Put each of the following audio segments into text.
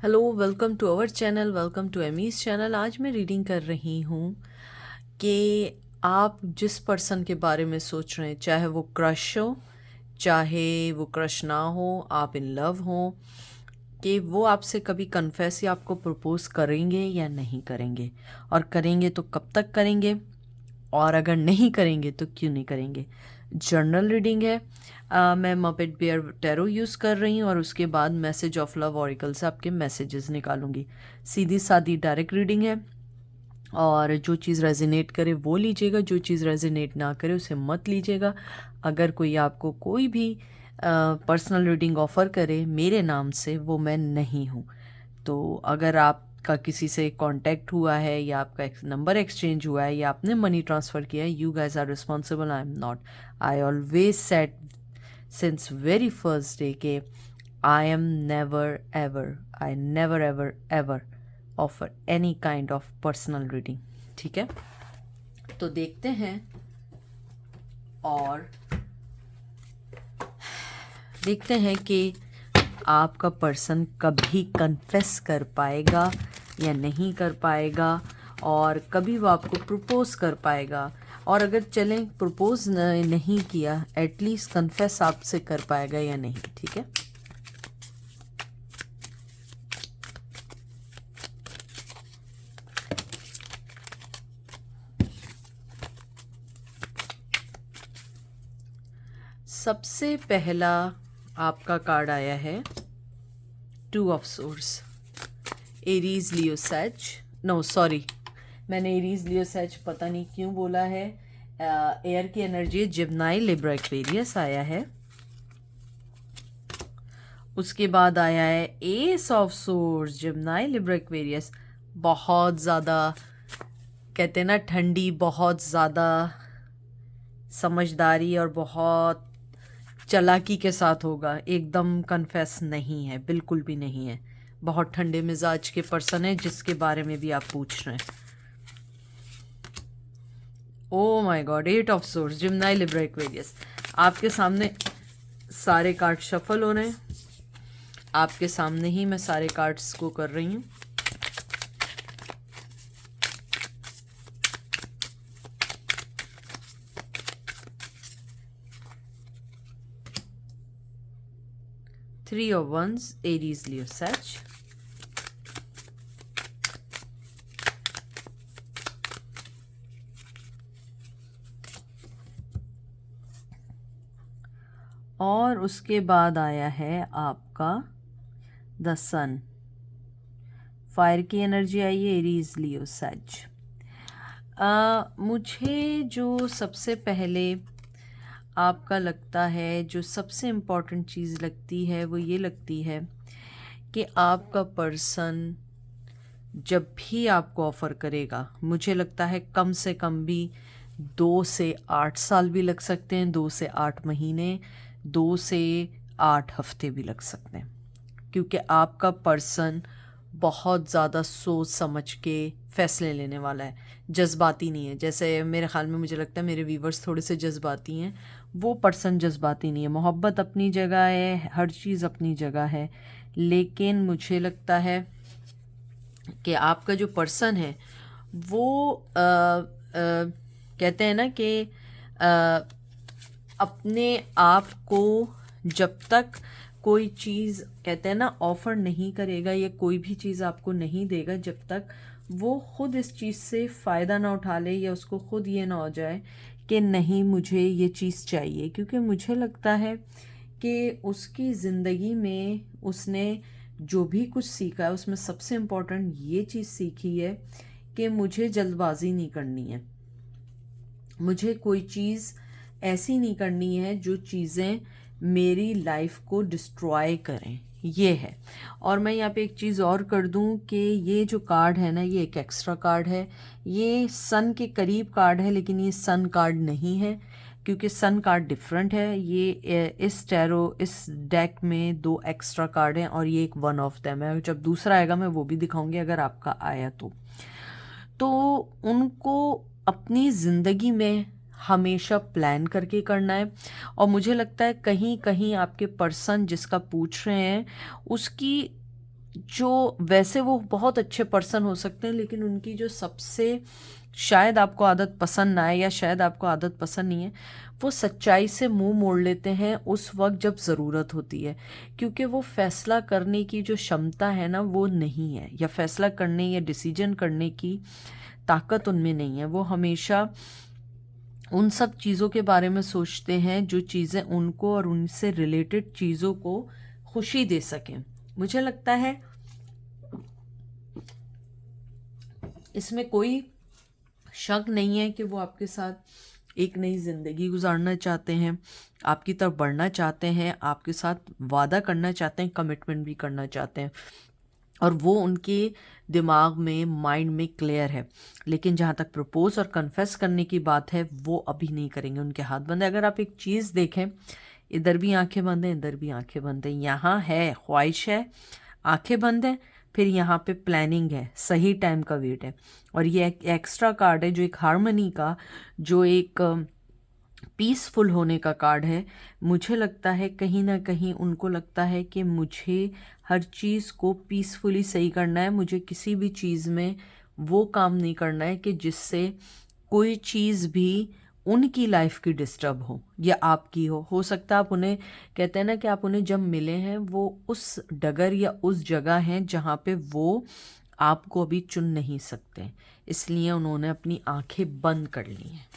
Hello, welcome to our channel, welcome to Amy's channel. आज मैं reading कर रही हूँ कि आप जिस पर्सन के बारे में सोच रहे हैं, चाहे वो क्रश हो, चाहे वो क्रश ना हो, आप इन लव हो, कि वो आपसे कभी कन्फेस या आपको प्रपोज करेंगे या नहीं करेंगे, और करेंगे तो कब तक करेंगे, और अगर नहीं करेंगे तो क्यों नहीं करेंगे। जर्नल रीडिंग है। मैं मपेट बियर टैरो यूज़ कर रही हूँ और उसके बाद मैसेज ऑफ लव ऑरिकल से आपके मैसेजेस निकालूंगी। सीधी सादी डायरेक्ट रीडिंग है, और जो चीज़ रेजिनेट करे वो लीजिएगा, जो चीज़ रेजिनेट ना करे उसे मत लीजिएगा। अगर कोई आपको कोई भी पर्सनल रीडिंग ऑफ़र करे मेरे नाम से, वो मैं नहीं हूँ। तो अगर आपका किसी से कांटेक्ट हुआ है या आपका नंबर एक्सचेंज हुआ है या आपने मनी ट्रांसफ़र किया है, you guys are responsible, I am not. I always said since very first day के I am never ever, I never ever ever offer any kind of personal reading. ठीक है, तो देखते हैं, और देखते हैं कि आपका पर्सन कभी कन्फेस कर पाएगा या नहीं कर पाएगा, और कभी वो आपको प्रपोज कर पाएगा, और अगर चलें प्रपोज नहीं किया, एटलीस्ट कन्फेस आपसे कर पाएगा या नहीं। ठीक है, सबसे पहला आपका कार्ड आया है two of swords. Aries Leo सैज, नो सॉरी, मैंने एरीज लियो सैज पता नहीं क्यों बोला है। एयर की एनर्जी जिम्नाई लिब्रा एक्वेरियस आया है। उसके बाद आया है ace of swords, Gemini Libra Aquarius. बहुत ज़्यादा कहते हैं ना, ठंडी, बहुत ज़्यादा समझदारी और बहुत चालाकी के साथ होगा। एकदम कन्फेस नहीं है, बिल्कुल भी नहीं है। बहुत ठंडे मिजाज के पर्सन है जिसके बारे में भी आप पूछ रहे हैं। Oh my god, eight of swords, Gemini Libra Aquarius. आपके सामने सारे कार्ड शफल हो रहे हैं, आपके सामने ही मैं सारे कार्ड्स को कर रही हूँ। Three of wands, Aries Leo सैज। और उसके बाद आया है आपका द सन। फायर की एनर्जी आई है, एरीज लियो सैज। मुझे जो सबसे पहले आपका लगता है, जो सबसे इम्पॉर्टेंट चीज़ लगती है, वो ये लगती है कि आपका पर्सन जब भी आपको ऑफ़र करेगा, मुझे लगता है कम से कम भी 2 से 8 साल भी लग सकते हैं, 2 से 8 महीने, 2 से 8 हफ्ते भी लग सकते हैं, क्योंकि आपका पर्सन बहुत ज़्यादा सोच समझ के फ़ैसले लेने वाला है। जज्बाती नहीं है, जैसे मेरे ख़्याल में, मुझे लगता है मेरे व्यूवर्स थोड़े से जज्बाती हैं। वो पर्सन जज्बाती नहीं है। मोहब्बत अपनी जगह है, हर चीज़ अपनी जगह है, लेकिन मुझे लगता है कि आपका जो पर्सन है वो कहते हैं ना कि अपने आप को जब तक कोई चीज़, कहते हैं ना, ऑफ़र नहीं करेगा या कोई भी चीज़ आपको नहीं देगा, जब तक वो ख़ुद इस चीज़ से फ़ायदा ना उठा ले, या उसको ख़ुद ये ना हो जाए कि नहीं मुझे ये चीज़ चाहिए। क्योंकि मुझे लगता है कि उसकी ज़िंदगी में उसने जो भी कुछ सीखा है, उसमें सबसे इम्पोर्टेंट ये चीज़ सीखी है कि मुझे जल्दबाजी नहीं करनी है, मुझे कोई चीज़ ऐसी नहीं करनी है जो चीज़ें मेरी लाइफ को डिस्ट्रॉय करें, ये है। और मैं यहाँ पे एक चीज़ और कर दूँ कि ये जो कार्ड है ना, ये एक एक्स्ट्रा कार्ड है। ये सन के करीब कार्ड है, लेकिन ये सन कार्ड नहीं है, क्योंकि सन कार्ड डिफरेंट है। ये इस टैरो, इस डेक में 2 एक्स्ट्रा कार्ड हैं, और ये एक वन ऑफ देम है। जब दूसरा आएगा मैं वो भी दिखाऊंगी, अगर आपका आया तो उनको अपनी ज़िंदगी में हमेशा प्लान करके करना है। और मुझे लगता है कहीं कहीं आपके पर्सन जिसका पूछ रहे हैं, उसकी जो वैसे वो बहुत अच्छे पर्सन हो सकते हैं, लेकिन उनकी जो सबसे शायद आपको आदत पसंद ना आए या शायद आपको आदत पसंद नहीं है, वो सच्चाई से मुंह मोड़ लेते हैं उस वक्त जब ज़रूरत होती है, क्योंकि वो फैसला करने की जो क्षमता है ना वो नहीं है, या फैसला करने या डिसीजन करने की ताकत उनमें नहीं है। वो हमेशा उन सब चीज़ों के बारे में सोचते हैं जो चीज़ें उनको और उनसे रिलेटेड चीज़ों को खुशी दे सकें। मुझे लगता है इसमें कोई शक नहीं है कि वो आपके साथ एक नई ज़िंदगी गुजारना चाहते हैं, आपकी तरफ बढ़ना चाहते हैं, आपके साथ वादा करना चाहते हैं, कमिटमेंट भी करना चाहते हैं, और वो उनके दिमाग में, माइंड में क्लियर है। लेकिन जहाँ तक प्रपोज और कन्फेस करने की बात है, वो अभी नहीं करेंगे, उनके हाथ बंद है। अगर आप एक चीज़ देखें, इधर भी आंखें बंद हैं, इधर भी आंखें बंद हैं, यहाँ है ख्वाहिश है, आंखें बंद है, फिर यहाँ पे प्लानिंग है, सही टाइम का वेट है। और ये एक एक्स्ट्रा कार्ड है जो एक हार्मनी का, जो एक पीसफुल होने का कार्ड है। मुझे लगता है कहीं ना कहीं उनको लगता है कि मुझे हर चीज़ को पीसफुली सही करना है, मुझे किसी भी चीज़ में वो काम नहीं करना है कि जिससे कोई चीज़ भी उनकी लाइफ की डिस्टर्ब हो या आपकी हो सकता है आप उन्हें, कहते हैं ना कि आप उन्हें जब मिले हैं वो उस डगर या उस जगह हैं जहाँ पे वो आपको अभी चुन नहीं सकते, इसलिए उन्होंने अपनी आंखें बंद कर ली हैं।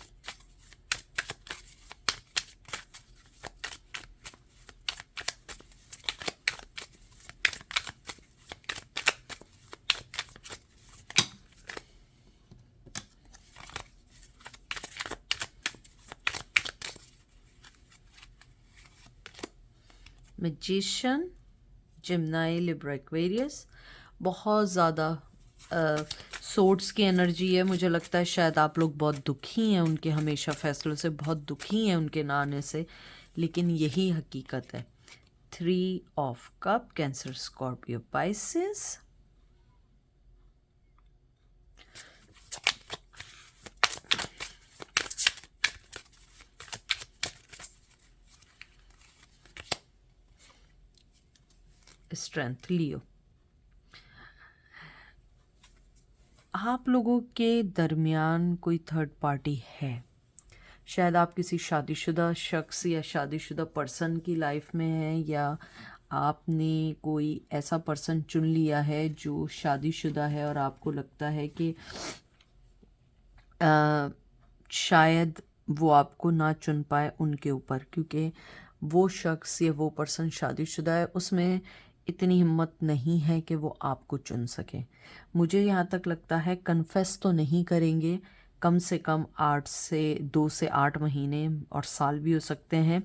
मैजिशियन, जिम्नाई, लिब्रा, एक्वेरियस, बहुत ज़्यादा सोर्ट्स की एनर्जी है। मुझे लगता है शायद आप लोग बहुत दुखी हैं उनके हमेशा फैसलों से, बहुत दुखी हैं उनके ना आने से, लेकिन यही हकीकत है। 3 of cups, Cancer, Scorpio, Pisces. Strength, Leo. आप लोगों के दरमियान कोई थर्ड पार्टी है, शायद आप किसी शादीशुदा शख्स या शादीशुदा पर्सन की लाइफ में हैं, या आपने कोई ऐसा पर्सन चुन लिया है जो शादीशुदा है और आपको लगता है कि शायद वो आपको ना चुन पाए उनके ऊपर, क्योंकि वो शख्स या वो पर्सन शादीशुदा है, उसमें इतनी हिम्मत नहीं है कि वो आपको चुन सके। मुझे यहाँ तक लगता है कन्फेस तो नहीं करेंगे, कम से कम 2 से 8 महीने और साल भी हो सकते हैं,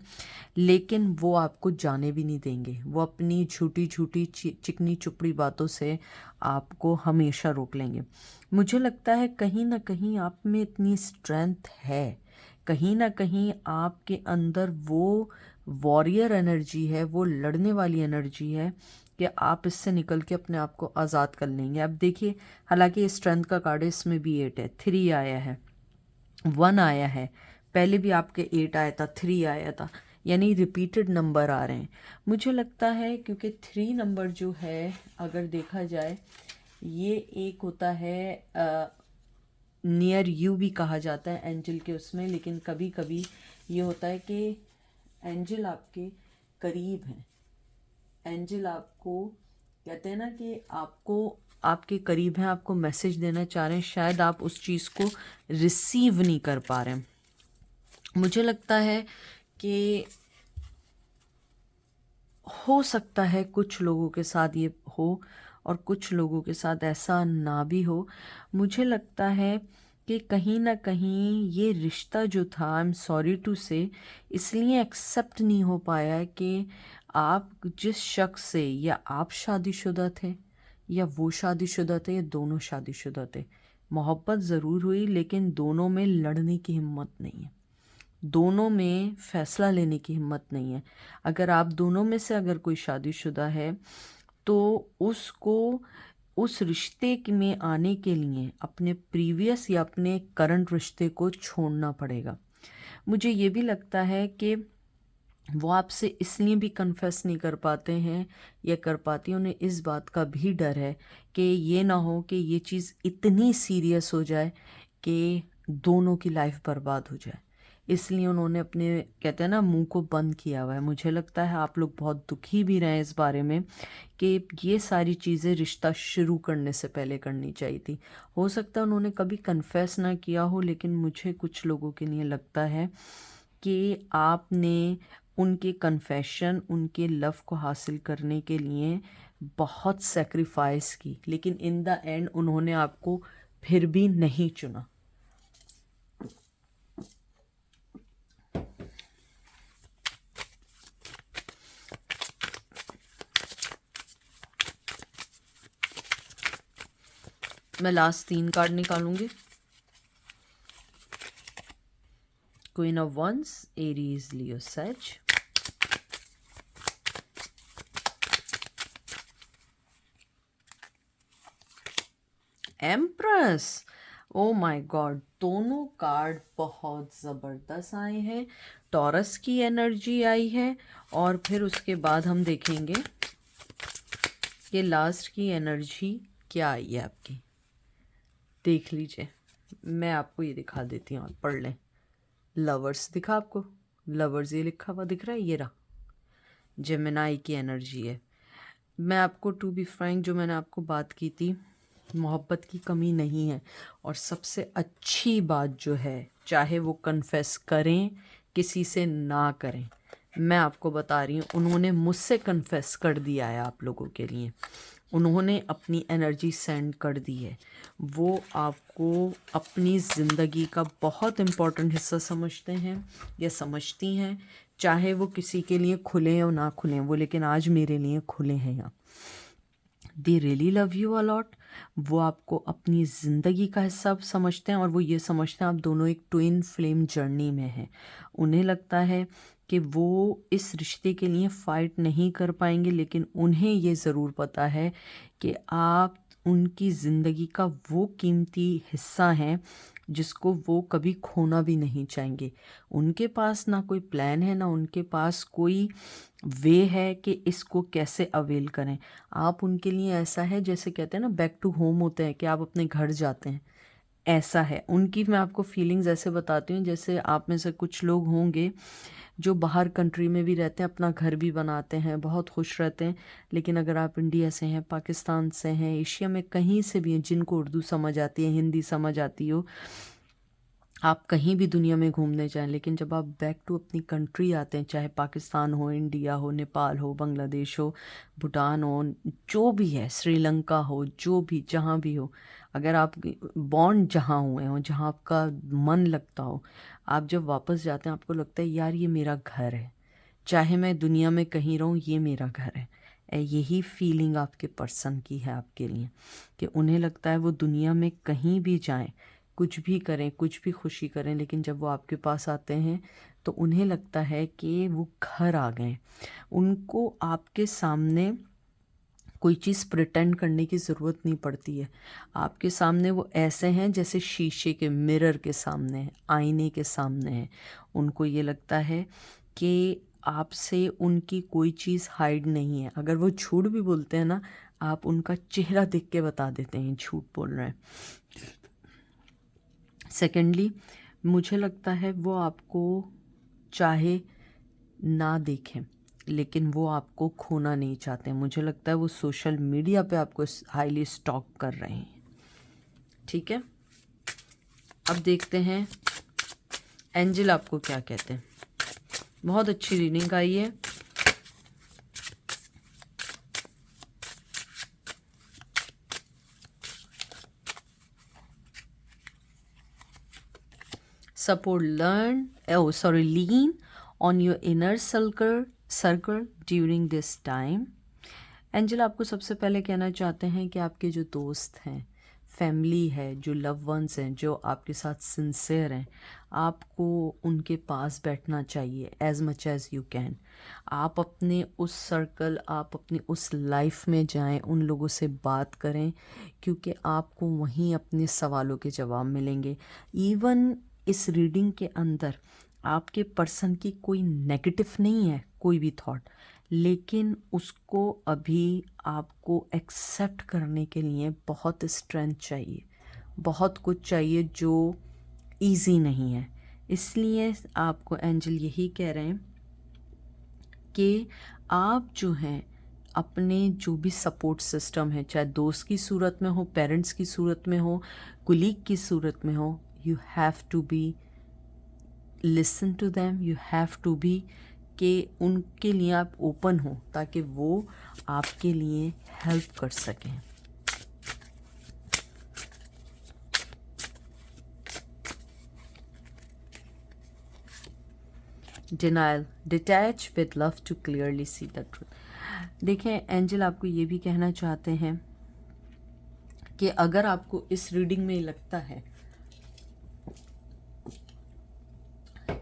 लेकिन वो आपको जाने भी नहीं देंगे। वो अपनी झूठी झूठी चिकनी चुपड़ी बातों से आपको हमेशा रोक लेंगे। मुझे लगता है कहीं ना कहीं आप में इतनी स्ट्रेंथ है, कहीं ना कहीं आपके अंदर वो वॉरियर एनर्जी है, वो लड़ने वाली एनर्जी है कि आप इससे निकल के अपने आप को आज़ाद कर लेंगे। अब देखिए, हालांकि ये स्ट्रेंथ का कार्ड है, इसमें भी 8 है, 3 आया है, 1 आया है, पहले भी आपके 8 आया था, 3 आया था, यानी रिपीटेड नंबर आ रहे हैं। मुझे लगता है क्योंकि 3 नंबर जो है, अगर देखा जाए, ये एक होता है नियर यू भी कहा जाता है एंजल के उसमें, लेकिन कभी कभी ये होता है कि एंजल आपके करीब हैं, एंजल आपको कहते हैं ना कि आपको आपके करीब हैं, आपको मैसेज देना चाह रहे हैं, शायद आप उस चीज़ को रिसीव नहीं कर पा रहे हैं। मुझे लगता है कि हो सकता है कुछ लोगों के साथ ये हो और कुछ लोगों के साथ ऐसा ना भी हो। मुझे लगता है कि कहीं ना कहीं ये रिश्ता जो था, आई एम सॉरी टू से, इसलिए एक्सेप्ट नहीं हो पाया कि आप जिस शख्स से, या आप शादीशुदा थे या वो शादीशुदा थे या दोनों शादीशुदा थे, मोहब्बत ज़रूर हुई लेकिन दोनों में लड़ने की हिम्मत नहीं है, दोनों में फैसला लेने की हिम्मत नहीं है। अगर आप दोनों में से अगर कोई शादीशुदा है तो उसको उस रिश्ते में आने के लिए अपने प्रीवियस या अपने करंट रिश्ते को छोड़ना पड़ेगा। मुझे ये भी लगता है कि वो आपसे इसलिए भी कन्फेस नहीं कर पाते हैं या कर पाती हैं, उन्हें इस बात का भी डर है कि ये ना हो कि ये चीज़ इतनी सीरियस हो जाए कि दोनों की लाइफ बर्बाद हो जाए। इसलिए उन्होंने अपने, कहते हैं ना, मुंह को बंद किया हुआ है। मुझे लगता है आप लोग बहुत दुखी भी रहे इस बारे में कि ये सारी चीज़ें रिश्ता शुरू करने से पहले करनी चाहिए थी। हो सकता है उन्होंने कभी कन्फेस ना किया हो, लेकिन मुझे कुछ लोगों के लिए लगता है कि आपने उनके कन्फेशन, उनके लव को हासिल करने के लिए बहुत सेक्रीफाइस की, लेकिन इन द एंड उन्होंने आपको फिर भी नहीं चुना। मैं लास्ट 3 कार्ड निकालूंगी। Queen of wands, Aries, Leo, सेज। एम्प्रेस, ओ माय गॉड, दोनों कार्ड बहुत ज़बरदस्त आए हैं। टॉरस की एनर्जी आई है और फिर उसके बाद हम देखेंगे कि लास्ट की एनर्जी क्या आई है आपकी। देख लीजिए, मैं आपको ये दिखा देती हूँ, आप पढ़ लें। लवर्स दिखा आपको, लवर्स ये लिखा हुआ दिख रहा है, ये रहा जेमिनाई की एनर्जी है। मैं आपको, टू बी फ्रैंक, जो मैंने आपको बात की थी, मोहब्बत की कमी नहीं है। और सबसे अच्छी बात जो है, चाहे वो कन्फेस करें किसी से ना करें, मैं आपको बता रही हूँ, उन्होंने मुझसे कन्फेस कर दिया है आप लोगों के लिए। उन्होंने अपनी एनर्जी सेंड कर दी है। वो आपको अपनी ज़िंदगी का बहुत इम्पोर्टेंट हिस्सा समझते हैं या समझती हैं। चाहे वो किसी के लिए खुले या ना खुले वो, लेकिन आज मेरे लिए खुले हैं यहाँ। They really love you a lot. वो आपको अपनी ज़िंदगी का हिस्सा समझते हैं और वो ये समझते हैं आप दोनों एक ट्विन फ्लेम जर्नी में हैं। उन्हें लगता है कि वो इस रिश्ते के लिए फ़ाइट नहीं कर पाएंगे, लेकिन उन्हें ये ज़रूर पता है कि आप उनकी ज़िंदगी का वो कीमती हिस्सा हैं जिसको वो कभी खोना भी नहीं चाहेंगे। उनके पास ना कोई प्लान है, ना उनके पास कोई वे है कि इसको कैसे अवेल करें। आप उनके लिए ऐसा है, जैसे कहते हैं ना, बैक टू होम होते हैं, कि आप अपने घर जाते हैं, ऐसा है उनकी। मैं आपको फीलिंग्स ऐसे बताती हूँ, जैसे आप में से कुछ लोग होंगे जो बाहर कंट्री में भी रहते हैं, अपना घर भी बनाते हैं, बहुत खुश रहते हैं। लेकिन अगर आप इंडिया से हैं, पाकिस्तान से हैं, एशिया में कहीं से भी हैं, जिनको उर्दू समझ आती है, हिंदी समझ आती हो, आप कहीं भी दुनिया में घूमने जाएं, लेकिन जब आप बैक टू अपनी कंट्री आते हैं, चाहे पाकिस्तान हो, इंडिया हो, नेपाल हो, बांग्लादेश हो, भूटान हो, जो भी है, श्रीलंका हो, जो भी, जहाँ भी हो, अगर आप बॉन्ड जहाँ हुए हो, जहाँ आपका मन लगता हो, आप जब वापस जाते हैं आपको लगता है यार ये मेरा घर है। चाहे मैं दुनिया में कहीं रहूँ, ये मेरा घर है। यही फीलिंग आपके पर्सन की है आपके लिए, कि उन्हें लगता है वो दुनिया में कहीं भी जाएं, कुछ भी करें, कुछ भी खुशी करें, लेकिन जब वो आपके पास आते हैं तो उन्हें लगता है कि वो घर आ गए। उनको आपके सामने कोई चीज़ प्रिटेंड करने की ज़रूरत नहीं पड़ती है। आपके सामने वो ऐसे हैं जैसे शीशे के, मिरर के सामने हैं, आईने के सामने हैं। उनको ये लगता है कि आपसे उनकी कोई चीज़ हाइड नहीं है। अगर वो झूठ भी बोलते हैं ना, आप उनका चेहरा देख के बता देते हैं झूठ बोल रहे हैं। सेकेंडली, मुझे लगता है वो आपको चाहे ना देखें, लेकिन वो आपको खोना नहीं चाहते। मुझे लगता है वो सोशल मीडिया पे आपको हाईली स्टॉक कर रहे हैं। ठीक है, अब देखते हैं एंजल आपको क्या कहते हैं। बहुत अच्छी रीडिंग आई है। Support, lean on your inner circle during this time. Angel आपको सबसे पहले कहना चाहते हैं कि आपके जो दोस्त हैं, फैमिली है, जो लव वंस हैं, जो आपके साथ सिंसियर हैं, आपको उनके पास बैठना चाहिए as much as you can. आप अपने उस सर्कल, आप अपनी उस लाइफ में जाएं, उन लोगों से बात करें, क्योंकि आपको वहीं अपने सवालों के जवाब मिलेंगे। इवन इस रीडिंग के अंदर आपके पर्सन की कोई नेगेटिव नहीं है कोई भी थॉट, लेकिन उसको अभी आपको एक्सेप्ट करने के लिए बहुत स्ट्रेंथ चाहिए, बहुत कुछ चाहिए जो इजी नहीं है। इसलिए आपको एंजल यही कह रहे हैं कि आप जो हैं अपने जो भी सपोर्ट सिस्टम है, चाहे दोस्त की सूरत में हो, पेरेंट्स की सूरत में हो, कुलीग की सूरत में हो, you have to be listen to them, you have to be कि उनके लिए आप ओपन हो ताकि वो आपके लिए हेल्प कर सकें। Denial, detach with love to clearly see the truth. देखें एंजल आपको ये भी कहना चाहते हैं कि अगर आपको इस रीडिंग में लगता है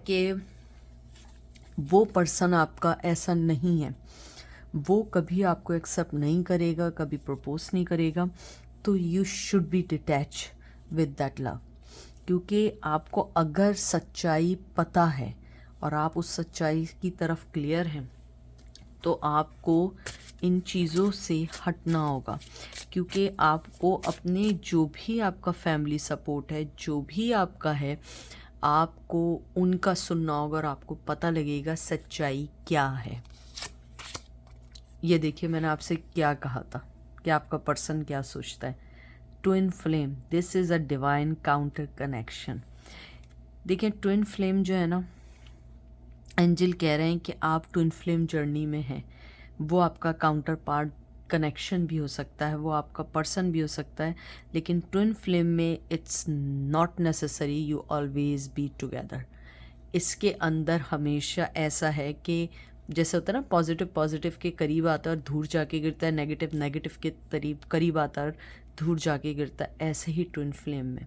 कि वो पर्सन आपका ऐसा नहीं है, वो कभी आपको एक्सेप्ट नहीं करेगा, कभी प्रपोज नहीं करेगा, तो you should be detach with that love. क्योंकि आपको अगर सच्चाई पता है और आप उस सच्चाई की तरफ क्लियर हैं तो आपको इन चीज़ों से हटना होगा। क्योंकि आपको अपने जो भी आपका फैमिली सपोर्ट है, जो भी आपका है, आपको उनका सुनना होगा और आपको पता लगेगा सच्चाई क्या है। ये देखिए मैंने आपसे क्या कहा था कि आपका पर्सन क्या सोचता है। Twin flame, this is a divine counter connection. देखिए ट्विन फ्लेम जो है ना, एंजल कह रहे हैं कि आप ट्विन फ्लेम जर्नी में हैं। वो आपका काउंटर पार्ट कनेक्शन भी हो सकता है, वो आपका पर्सन भी हो सकता है, लेकिन ट्विन फ्लेम में it's not necessary you always be together. इसके अंदर हमेशा ऐसा है कि जैसे होता है ना, पॉजिटिव पॉजिटिव के करीब आता है और दूर जाके गिरता है, नेगेटिव नेगेटिव के करीब आता है और दूर जाके गिरता है, ऐसे ही ट्विन फ्लेम में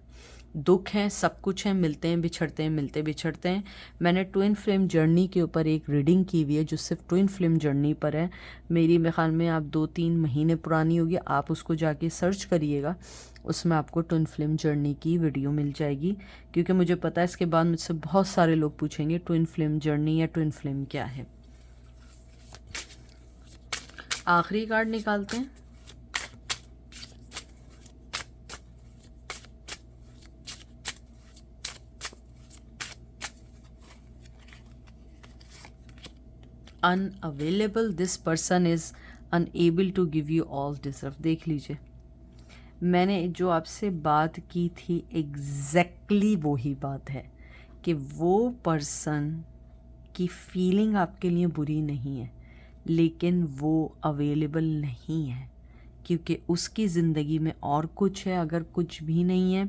दुख हैं, सब कुछ है, मिलते हैं बिछड़ते हैं, मिलते बिछड़ते हैं। मैंने ट्विन फ्लेम जर्नी के ऊपर एक रीडिंग की हुई है जो सिर्फ ट्विन फ्लेम जर्नी पर है। मेरे ख्याल में आप 2-3 महीने पुरानी होगी, आप उसको जाके सर्च करिएगा, उसमें आपको ट्विन फ्लेम जर्नी की वीडियो मिल जाएगी। क्योंकि मुझे पता है इसके बाद मुझसे बहुत सारे लोग पूछेंगे ट्विन फ्लेम जर्नी या ट्विन फ्लेम क्या है। आखिरी कार्ड निकालते हैं। Unavailable, this person is unable to give you all deserve. देख लीजिए मैंने जो आपसे बात की थी एग्जैक्टली वही बात है कि वो पर्सन की फीलिंग आपके लिए बुरी नहीं है, लेकिन वो अवेलेबल नहीं है क्योंकि उसकी ज़िंदगी में और कुछ है। अगर कुछ भी नहीं है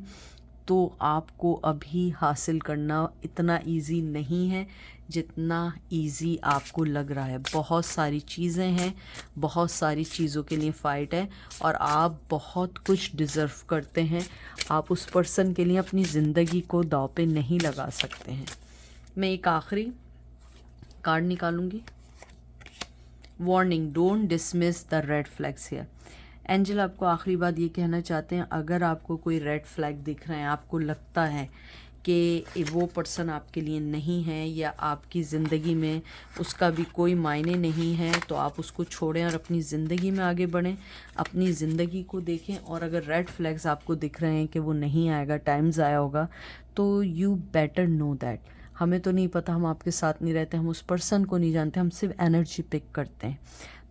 तो आपको अभी हासिल करना इतना इजी नहीं है जितना इजी आपको लग रहा है। बहुत सारी चीज़ें हैं, बहुत सारी चीज़ों के लिए फ़ाइट है और आप बहुत कुछ डिज़र्व करते हैं। आप उस पर्सन के लिए अपनी ज़िंदगी को दांव पे नहीं लगा सकते हैं। मैं एक आखिरी कार्ड निकालूंगी। Warning, don't dismiss the red flags here. Angel आपको आखिरी बात ये कहना चाहते हैं, अगर आपको कोई रेड फ्लैग दिख रहे हैं, आपको लगता है कि वो पर्सन आपके लिए नहीं है या आपकी ज़िंदगी में उसका भी कोई मायने नहीं है, तो आप उसको छोड़ें और अपनी ज़िंदगी में आगे बढ़ें, अपनी ज़िंदगी को देखें। और अगर रेड फ्लैग्स आपको दिख रहे हैं कि वो नहीं आएगा, टाइम ज़ाया होगा, तो यू बेटर नो दैट। हमें तो नहीं पता, हम आपके साथ नहीं रहते, हम उस पर्सन को नहीं जानते, हम सिर्फ एनर्जी पिक करते हैं।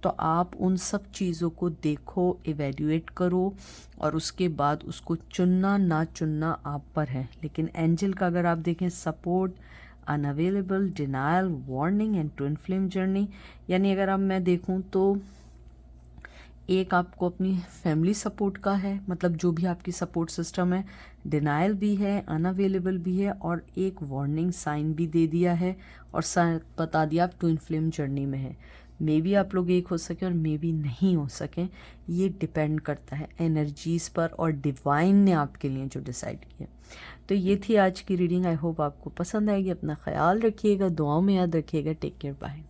तो आप उन सब चीज़ों को देखो, इवेल्युएट करो और उसके बाद उसको चुनना ना चुनना आप पर है। लेकिन एंजल का अगर आप देखें, support, unavailable, denial, warning and twin flame journey, यानी अगर अब मैं देखूं तो एक आपको अपनी फैमिली सपोर्ट का है, मतलब जो भी आपकी सपोर्ट सिस्टम है, डिनायल भी है, अनअवेलेबल भी है और एक वार्निंग साइन भी दे दिया है और बता दिया आप ट्विन फ्लेम जर्नी में है। मे बी आप लोग एक हो सके और मे बी नहीं हो सकें, ये डिपेंड करता है एनर्जीज़ पर और डिवाइन ने आपके लिए जो डिसाइड किया। तो ये थी आज की रीडिंग। आई होप आपको पसंद आएगी। अपना ख्याल रखिएगा, दुआओं में याद रखिएगा। Take care, bye.